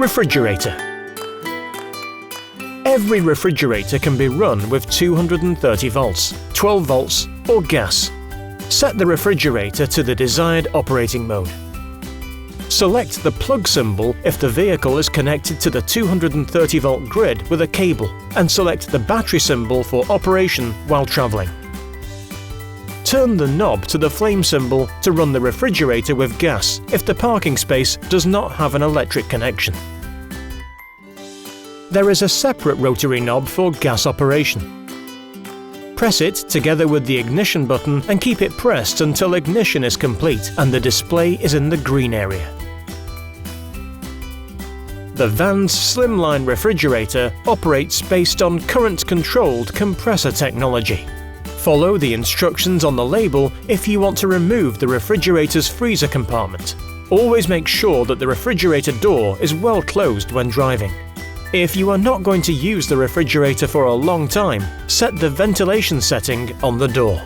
Refrigerator. Every refrigerator can be run with 230 volts, 12 volts or gas. Set the refrigerator to the desired operating mode. Select the plug symbol if the vehicle is connected to the 230 volt grid with a cable, and select the battery symbol for operation while traveling. Turn the knob to the flame symbol to run the refrigerator with gas if the parking space does not have an electric connection. There is a separate rotary knob for gas operation. Press it together with the ignition button and keep it pressed until ignition is complete and the display is in the green area. The van's slimline refrigerator operates based on current-controlled compressor technology. Follow the instructions on the label if you want to remove the refrigerator's freezer compartment. Always make sure that the refrigerator door is well closed when driving. If you are not going to use the refrigerator for a long time, set the ventilation setting on the door.